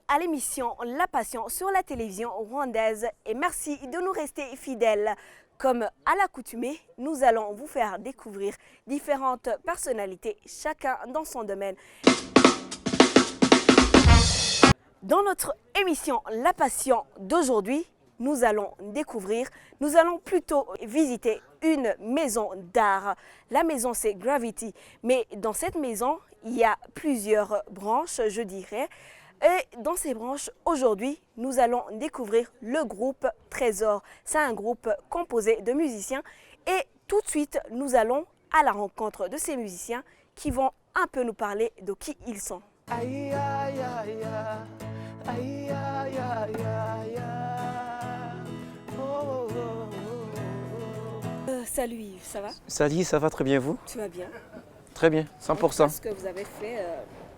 à l'émission La Passion sur la télévision rwandaise et merci de nous rester fidèles. Comme à l'accoutumée, nous allons vous faire découvrir différentes personnalités, chacun dans son domaine. Dans notre émission La Passion d'aujourd'hui, nous allons plutôt visiter une maison d'art. La maison c'est Gravity, mais dans cette maison, il y a plusieurs branches, je dirais. Et dans ces branches, aujourd'hui, nous allons découvrir le groupe Trésor. C'est un groupe composé de musiciens et tout de suite, nous allons à la rencontre de ces musiciens qui vont un peu nous parler de qui ils sont. Aïe, aïe, aïe, aïe, aïe, aïe, aïe, oh, oh, oh. Salut Yves, ça va? Salut, ça va très bien vous? Tu vas bien? Très bien, 100%. Ce que vous avez fait,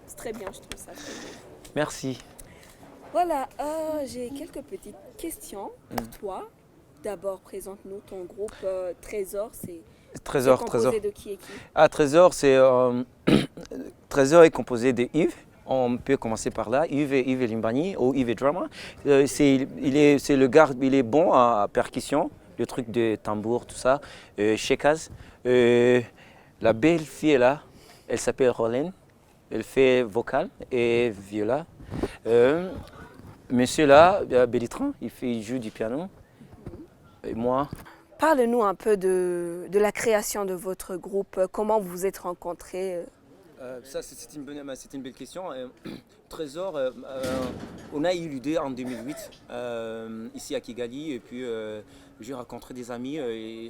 c'est très bien, je trouve ça très bien. Merci. Voilà, j'ai quelques petites questions pour toi. D'abord, présente-nous ton groupe Trésor. C'est composé de qui et qui? Ah, Trésor, Trésor est composé de Yves. On peut commencer par là, Yves Limbani ou Yves Drama. Il est bon à percussion, le truc de tambour, tout ça. Shekaz. La belle fille est là, elle s'appelle Rolene. Elle fait vocal et viola. Monsieur là, Bélitran, il joue du piano. Et moi. Parle-nous un peu de la création de votre groupe. Comment vous vous êtes rencontrés? Ça, c'est une belle question. Trésor, on a eu l'idée en 2008, ici à Kigali. Et puis, j'ai rencontré des amis,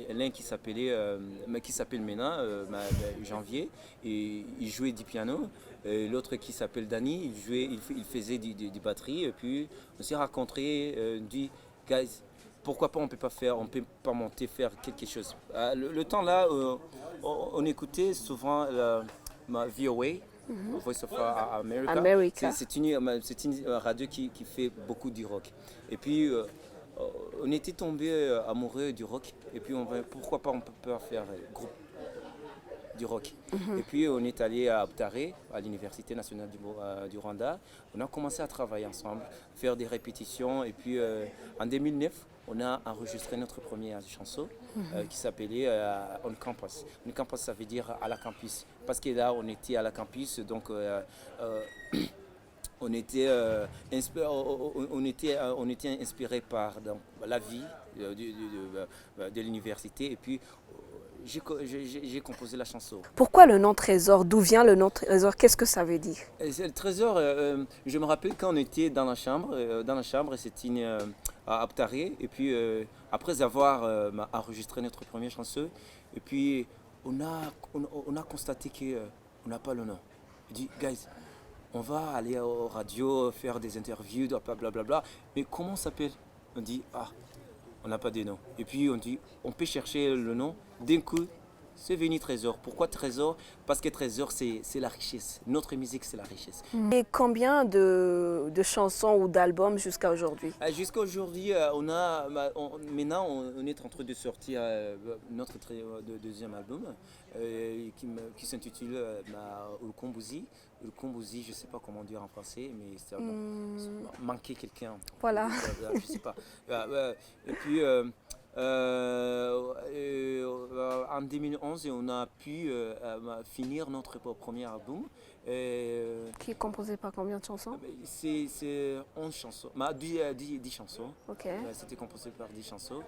l'un qui s'appelle Mena, Janvier, et il jouait du piano. L'autre qui s'appelle Dani, il faisait des batteries. Et puis, on s'est rencontrés, dit, guys, pourquoi pas on peut pas monter faire quelque chose. Le temps là, on écoutait souvent ma VOA, Voice of America. C'est une radio qui fait beaucoup du rock. Et puis, on était tombé amoureux du rock. Et puis, pourquoi pas on peut pas faire groupe du rock. Et puis, on est allé à Butare, à l'Université nationale du Rwanda. On a commencé à travailler ensemble, faire des répétitions. Et puis, en 2009, on a enregistré notre première chanson qui s'appelait On Campus. On Campus, ça veut dire à la campus. Parce que là, on était à la campus, donc on était inspiré par la vie de l'université. Et puis, j'ai composé la chanson. Pourquoi le nom Trésor? D'où vient le nom Trésor? Qu'est-ce que ça veut dire? Le Trésor, je me rappelle quand on était dans la chambre, c'était à Abtaré. Et puis après avoir enregistré notre première chanson, et puis on a constaté qu'on n'a pas le nom. On dit, guys, on va aller aux radios, faire des interviews, blablabla. Mais comment on s'appelle? On dit, on n'a pas de nom. Et puis on dit, on peut chercher le nom. D'un coup, c'est venu Trésor. Pourquoi Trésor? Parce que Trésor, c'est la richesse. Notre musique, c'est la richesse. Et combien de chansons ou d'albums jusqu'à aujourd'hui? Jusqu'à aujourd'hui, maintenant, on est en train de sortir notre deuxième album qui s'intitule Urukumbuzi. Urukumbuzi, je ne sais pas comment dire en français, mais c'est manquer quelqu'un. Voilà. Je ne sais pas. Et puis, en 2011, on a pu finir notre premier album. Qui est composé par combien de chansons? C'est 11 chansons, 10 chansons. Okay. C'était composé par 10 chansons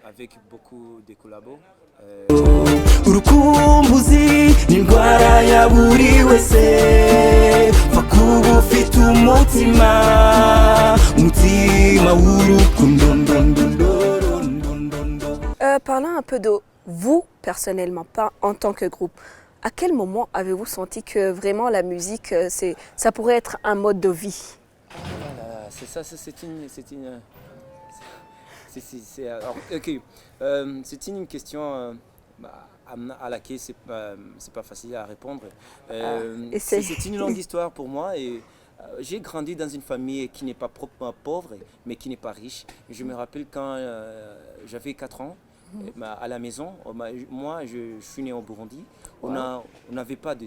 avec beaucoup de collabos. Urukumbuzi n'indwara ya buri wese va kuba ufite umutima w'urukundo. Parlons un peu de vous personnellement, pas en tant que groupe. À quel moment avez-vous senti que vraiment la musique, ça pourrait être un mode de vie? C'est ça, c'est une question à laquelle c'est pas facile à répondre. C'est une longue histoire pour moi et j'ai grandi dans une famille qui n'est pas pauvre mais qui n'est pas riche. Je me rappelle quand j'avais 4 ans, À la maison, moi je suis né au Burundi, on n'avait pas de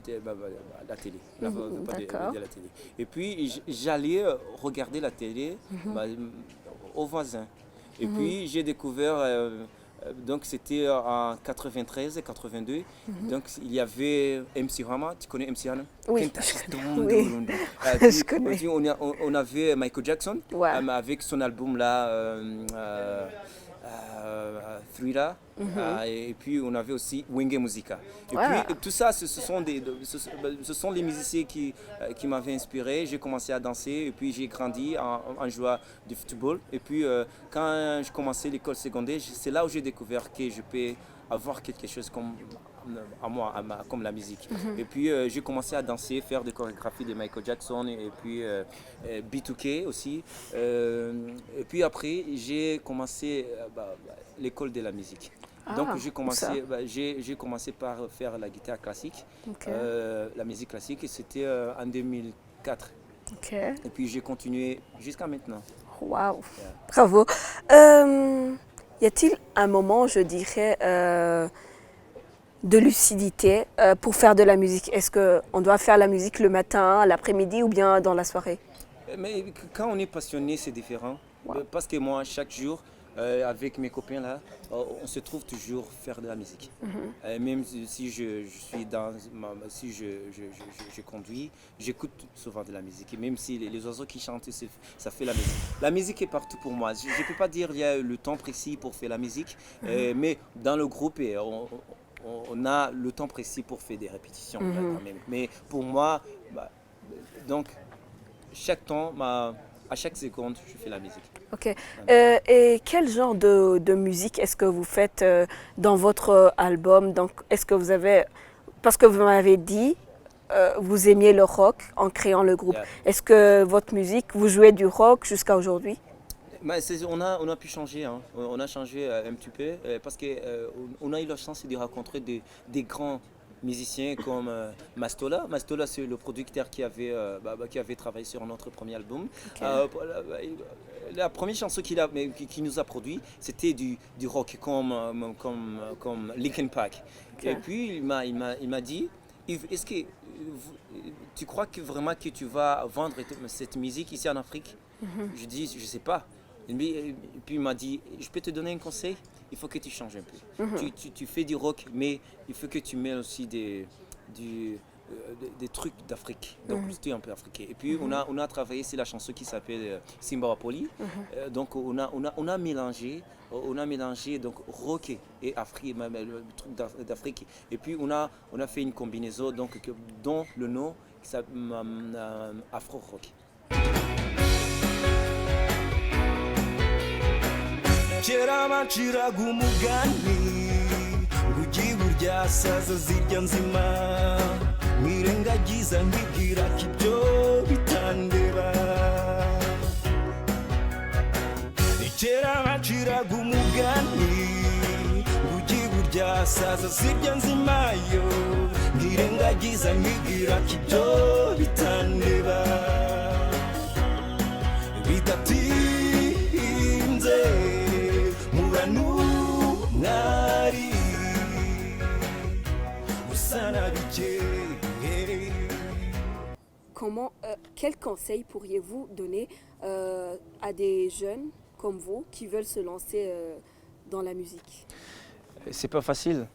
la télé. On n'avait pas D'accord. de la télé. Et puis j'allais regarder la télé aux voisins. Et puis j'ai découvert, donc c'était en 93 et 82, donc il y avait MC Hammer, tu connais MC Hammer? Oui. Oui. Puis, Je connais. puis on avait Michael Jackson Ouais. avec son album là, Thriller, et puis on avait aussi Wenge Musica. Et Ouais. puis tout ça, ce sont les musiciens qui m'avaient inspiré. J'ai commencé à danser et puis j'ai grandi en jouant du football. Et puis quand je commençais l'école secondaire, c'est là où j'ai découvert que je peux avoir quelque chose comme à moi, comme la musique. Et puis j'ai commencé à danser, faire des chorégraphies de Michael Jackson et puis B2K aussi. Et puis après, j'ai commencé l'école de la musique. Donc Ah, j'ai commencé par faire la guitare classique, Ok. la musique classique, et c'était en 2004. Ok. Et puis j'ai continué jusqu'à maintenant. Waouh. Bravo. Y a-t-il un moment, je dirais, de lucidité pour faire de la musique? Est-ce qu'on doit faire la musique le matin, l'après-midi ou bien dans la soirée? Mais quand on est passionné, c'est différent. Wow. Parce que moi, chaque jour, avec mes copains là, on se trouve toujours faire de la musique. Même si je suis si je conduis, j'écoute souvent de la musique. Et même si les oiseaux qui chantent, ça fait la musique. La musique est partout pour moi. Je ne peux pas dire qu'il y a le temps précis pour faire la musique, mais dans le groupe, on a le temps précis pour faire des répétitions quand même. Mais pour moi, donc chaque temps, à chaque seconde, je fais la musique. Ok. Et quel genre de musique est-ce que vous faites dans votre album? Donc, est-ce que vous avez, parce que vous m'avez dit, vous aimiez le rock en créant le groupe. Yeah. Est-ce que votre musique, vous jouez du rock jusqu'à aujourd'hui? On a pu changer, hein. On a changé un petit peu parce qu'on a eu la chance de rencontrer des grands musiciens comme Mastola. Mastola, c'est le producteur qui avait travaillé sur notre premier album. Ok. La première chanson qui nous a produit, c'était du rock comme Linkin Park. Ok. Et puis il m'a dit, Yves, est-ce que tu crois que vraiment que tu vas vendre cette musique ici en Afrique? Je dis, je ne sais pas. Et puis il m'a dit, je peux te donner un conseil, il faut que tu changes un peu. Tu fais du rock, mais il faut que tu mets aussi des trucs d'Afrique, donc c'était un peu africain. Et puis on a travaillé sur la chanson qui s'appelle Simba Wapoli. Donc on a mélangé donc rock et Afrique, même le truc d'Afrique. Et puis on a fait une combinaison donc dont le nom Afro Rock. kera baciraga umugani ngo ugiye urya saza zirya nzima mwirengagiza nkibwira ko ibyo bitandeba kera baciraga umugani ngo ugiye urya saza zirya nzima yo mwirengagiza nkibwira ko ibyo bitandeba bidatinze Comment, quel conseil pourriez-vous donner à des jeunes comme vous qui veulent se lancer dans la musique? C'est pas facile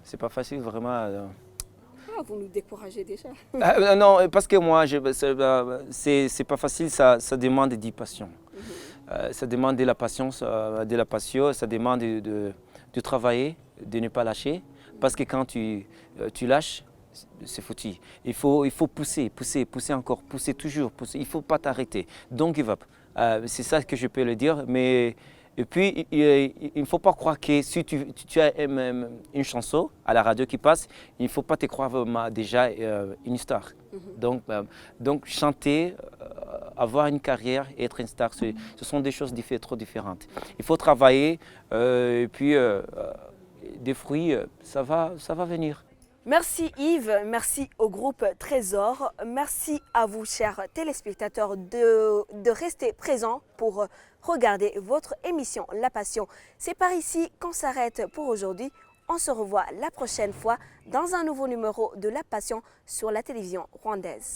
vraiment. Ah, vous nous découragez déjà. Non, parce que moi, c'est pas facile, ça demande de passion. Ça demande de la patience, de la passion, ça demande de travailler, de ne pas lâcher. Parce que quand tu lâches, c'est foutu. Il faut pousser encore, pousser toujours, pousser. Il ne faut pas t'arrêter. Don't give up. C'est ça que je peux le dire. Et puis, il ne faut pas croire que si tu as une chanson à la radio qui passe, il ne faut pas te croire déjà une star. Donc chanter, avoir une carrière et être une star, ce sont des choses trop différentes. Il faut travailler et puis des fruits, ça va venir. Merci Yves, merci au groupe Trésor, merci à vous chers téléspectateurs de rester présents pour regarder votre émission La Passion. C'est par ici qu'on s'arrête pour aujourd'hui. On se revoit la prochaine fois dans un nouveau numéro de La Passion sur la télévision rwandaise.